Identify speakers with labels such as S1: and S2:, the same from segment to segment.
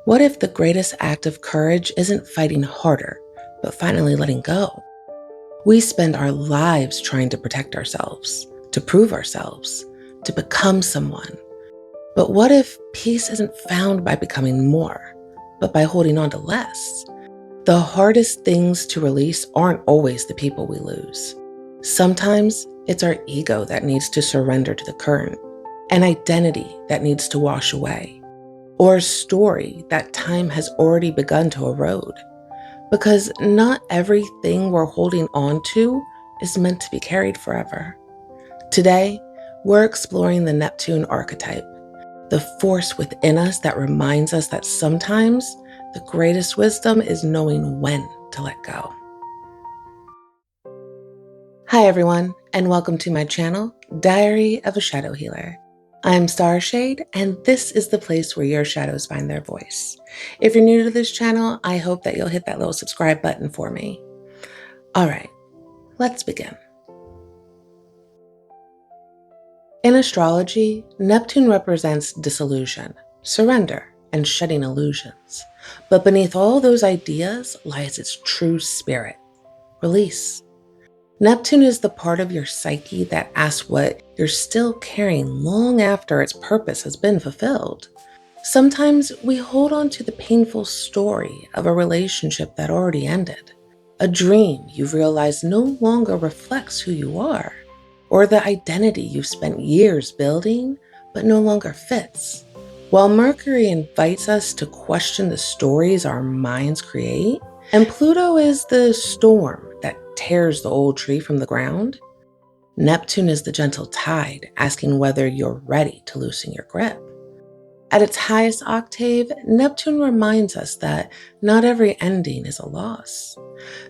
S1: What if the greatest act of courage isn't fighting harder, but finally letting go? We spend our lives trying to protect ourselves, to prove ourselves, to become someone. But what if peace isn't found by becoming more, but by holding on to less? The hardest things to release aren't always the people we lose. Sometimes it's our ego that needs to surrender to the current, an identity that needs to wash away, or a story that time has already begun to erode. Because not everything we're holding on to is meant to be carried forever. Today, we're exploring the Neptune Archetype, the force within us that reminds us that sometimes the greatest wisdom is knowing when to let go. Hi everyone, and welcome to my channel, Diary of a Shadow Healer. I'm Starshade, and this is the place where your shadows find their voice. If you're new to this channel, I hope that you'll hit that little subscribe button for me. All right, let's begin. In astrology, Neptune represents disillusion, surrender, and shedding illusions. But beneath all those ideas lies its true spirit, release. Neptune is the part of your psyche that asks what you're still carrying long after its purpose has been fulfilled. Sometimes we hold on to the painful story of a relationship that already ended, a dream you've realized no longer reflects who you are, or the identity you've spent years building but no longer fits. While Mercury invites us to question the stories our minds create, and Pluto is the storm that tears the old tree from the ground, Neptune is the gentle tide asking whether you're ready to loosen your grip. At its highest octave, Neptune reminds us that not every ending is a loss.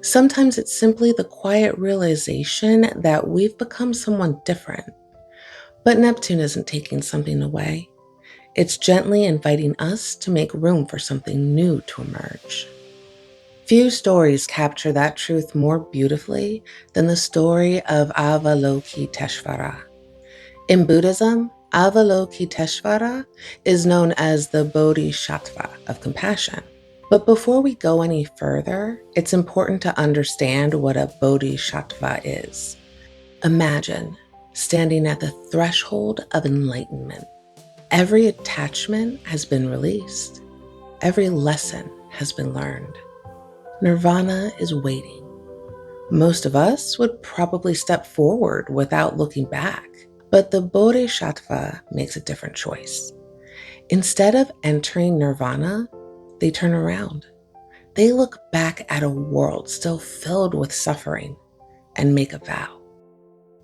S1: Sometimes it's simply the quiet realization that we've become someone different. But Neptune isn't taking something away. It's gently inviting us to make room for something new to emerge. Few stories capture that truth more beautifully than the story of Avalokiteśvara. In Buddhism, Avalokiteśvara is known as the Bodhisattva of Compassion. But before we go any further, it's important to understand what a Bodhisattva is. Imagine standing at the threshold of enlightenment. Every attachment has been released. Every lesson has been learned. Nirvana is waiting. Most of us would probably step forward without looking back, but the Bodhisattva makes a different choice. Instead of entering Nirvana, they turn around. They look back at a world still filled with suffering and make a vow.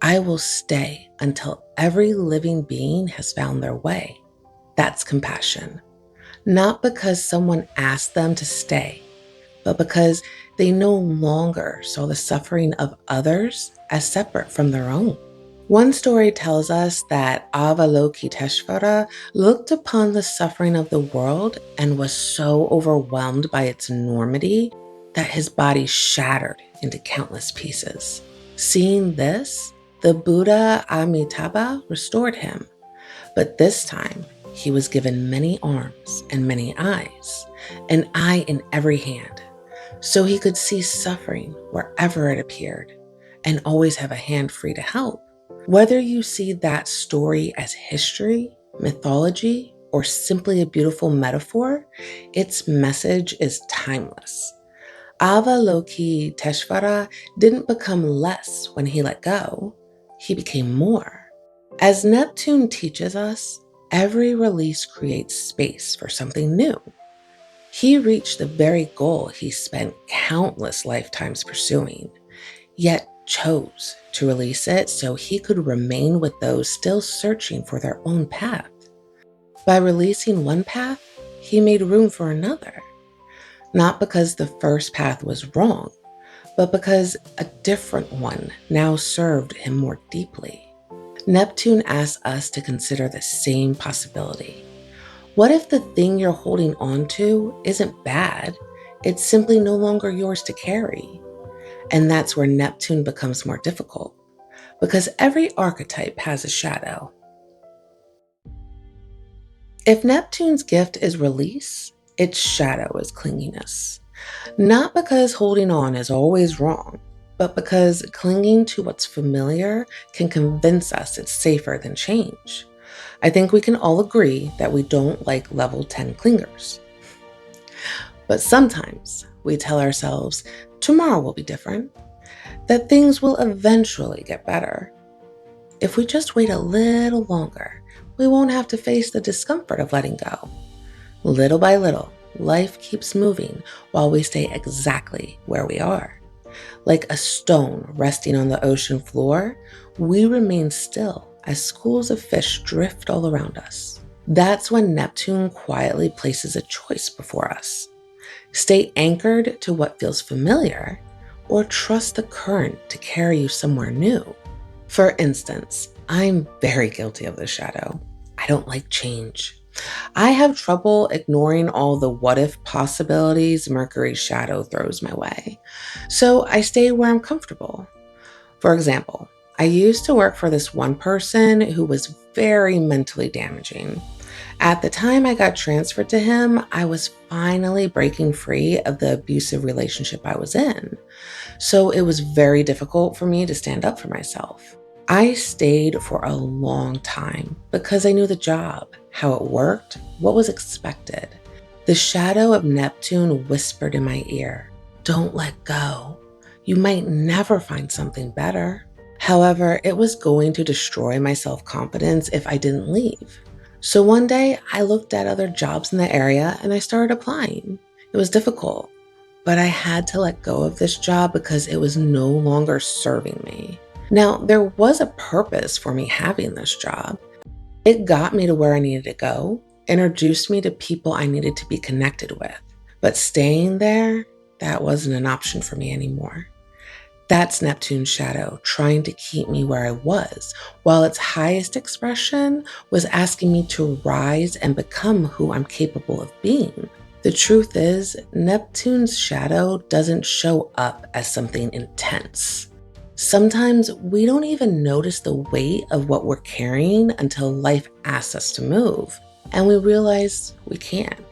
S1: I will stay until every living being has found their way. That's compassion. Not because someone asked them to stay, but because they no longer saw the suffering of others as separate from their own. One story tells us that Avalokiteśvara looked upon the suffering of the world and was so overwhelmed by its enormity that his body shattered into countless pieces. Seeing this, the Buddha Amitabha restored him, but this time he was given many arms and many eyes, an eye in every hand, so he could see suffering wherever it appeared and always have a hand free to help. Whether you see that story as history, mythology, or simply a beautiful metaphor, its message is timeless. Avalokiteśvara didn't become less when he let go. He became more. As Neptune teaches us, every release creates space for something new. He reached the very goal he spent countless lifetimes pursuing, yet chose to release it so he could remain with those still searching for their own path. By releasing one path, he made room for another. Not because the first path was wrong, but because a different one now served him more deeply. Neptune asks us to consider the same possibility. What if the thing you're holding on to isn't bad? It's simply no longer yours to carry. And that's where Neptune becomes more difficult, because every archetype has a shadow. If Neptune's gift is release, Its shadow is clinginess. Not because holding on is always wrong, but because clinging to what's familiar can convince us it's safer than change. I think we can all agree that we don't like level 10 clingers. But sometimes we tell ourselves tomorrow will be different, that things will eventually get better. If we just wait a little longer, we won't have to face the discomfort of letting go. Little by little, life keeps moving while we stay exactly where we are. Like a stone resting on the ocean floor, we remain still as schools of fish drift all around us. That's when Neptune quietly places a choice before us. Stay anchored to what feels familiar, or trust the current to carry you somewhere new. For instance, I'm very guilty of this shadow. I don't like change. I have trouble ignoring all the what-if possibilities Mercury's shadow throws my way. So I stay where I'm comfortable. For example, I used to work for this one person who was very mentally damaging. At the time I got transferred to him, I was finally breaking free of the abusive relationship I was in. So it was very difficult for me to stand up for myself. I stayed for a long time because I knew the job, how it worked, what was expected. The shadow of Neptune whispered in my ear, "Don't let go. You might never find something better." However, it was going to destroy my self-confidence if I didn't leave. So one day I looked at other jobs in the area and I started applying. It was difficult, but I had to let go of this job because it was no longer serving me. Now, there was a purpose for me having this job. It got me to where I needed to go, introduced me to people I needed to be connected with. But staying there, that wasn't an option for me anymore. That's Neptune's shadow trying to keep me where I was, while its highest expression was asking me to rise and become who I'm capable of being. The truth is, Neptune's shadow doesn't show up as something intense. Sometimes we don't even notice the weight of what we're carrying until life asks us to move, and we realize we can't.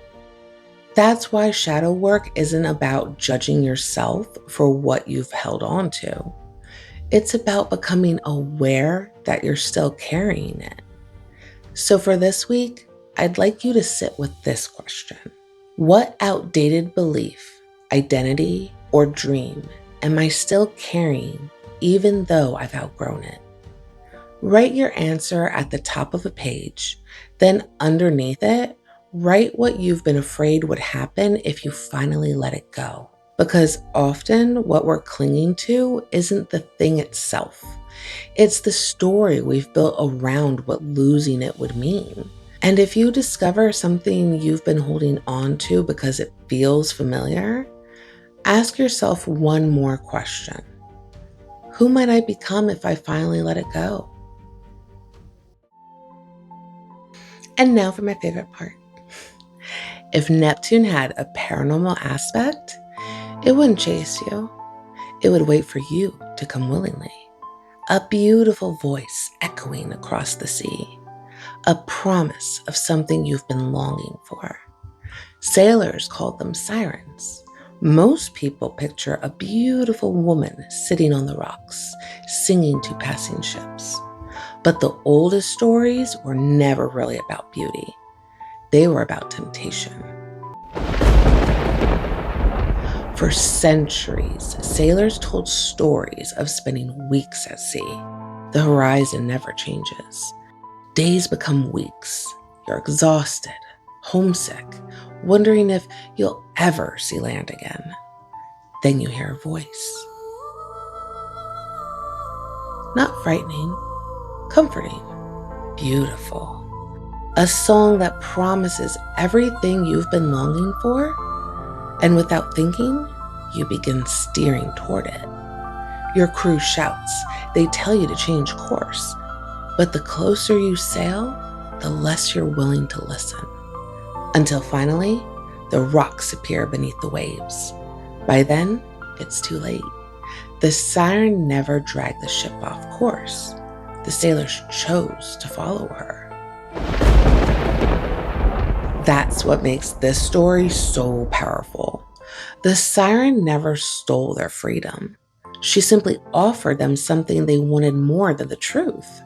S1: That's why shadow work isn't about judging yourself for what you've held on to. It's about becoming aware that you're still carrying it. So for this week, I'd like you to sit with this question. What outdated belief, identity, or dream am I still carrying even though I've outgrown it? Write your answer at the top of a page, then underneath it, write what you've been afraid would happen if you finally let it go. Because often what we're clinging to isn't the thing itself. It's the story we've built around what losing it would mean. And if you discover something you've been holding on to because it feels familiar, ask yourself one more question. Who might I become if I finally let it go? And now for my favorite part. If Neptune had a paranormal aspect, it wouldn't chase you. It would wait for you to come willingly. A beautiful voice echoing across the sea. A promise of something you've been longing for. Sailors called them sirens. Most people picture a beautiful woman sitting on the rocks, singing to passing ships. But the oldest stories were never really about beauty. They were about temptation. For centuries, sailors told stories of spending weeks at sea. The horizon never changes. Days become weeks. You're exhausted, homesick, wondering if you'll ever see land again. Then you hear a voice. Not frightening, comforting, beautiful. A song that promises everything you've been longing for, and without thinking, you begin steering toward it. Your crew shouts, they tell you to change course, but the closer you sail, the less you're willing to listen. Until finally, the rocks appear beneath the waves. By then, it's too late. The siren never dragged the ship off course. The sailors chose to follow her. That's what makes this story so powerful. The siren never stole their freedom. She simply offered them something they wanted more than the truth.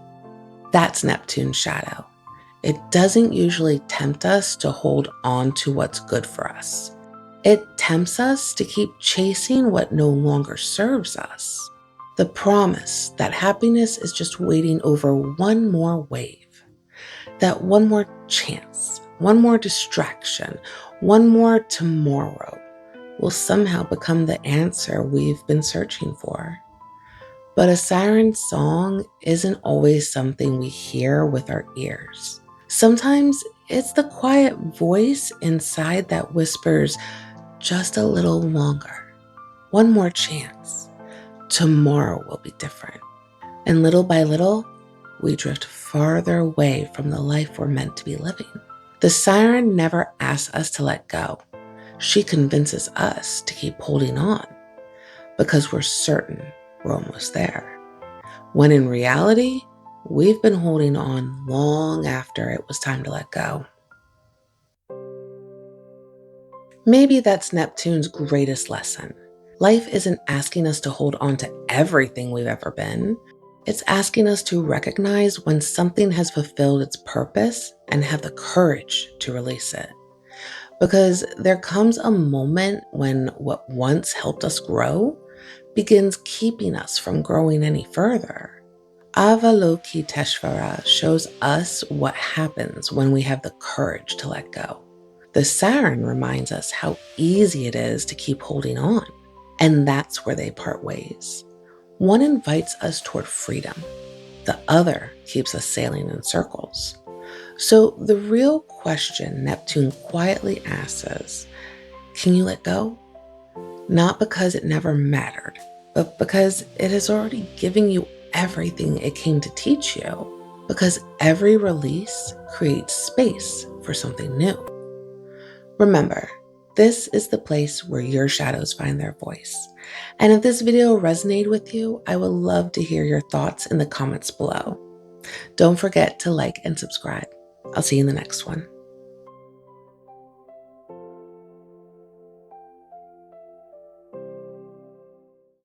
S1: That's Neptune's shadow. It doesn't usually tempt us to hold on to what's good for us. It tempts us to keep chasing what no longer serves us. The promise that happiness is just waiting over one more wave, that one more chance, one more distraction, one more tomorrow will somehow become the answer we've been searching for. But a siren song isn't always something we hear with our ears. Sometimes it's the quiet voice inside that whispers just a little longer, one more chance. Tomorrow will be different. And little by little, we drift farther away from the life we're meant to be living. The siren never asks us to let go. She convinces us to keep holding on because we're certain we're almost there. When in reality, we've been holding on long after it was time to let go. Maybe that's Neptune's greatest lesson. Life isn't asking us to hold on to everything we've ever been. It's asking us to recognize when something has fulfilled its purpose and have the courage to release it. Because there comes a moment when what once helped us grow begins keeping us from growing any further. Avalokiteśvara shows us what happens when we have the courage to let go. The siren reminds us how easy it is to keep holding on, and that's where they part ways. One invites us toward freedom. The other keeps us sailing in circles. So the real question Neptune quietly asks is, can you let go? Not because it never mattered, but because it has already given you everything it came to teach you. Because every release creates space for something new. Remember, this is the place where your shadows find their voice. And if this video resonated with you, I would love to hear your thoughts in the comments below. Don't forget to like and subscribe. I'll see you in the next one.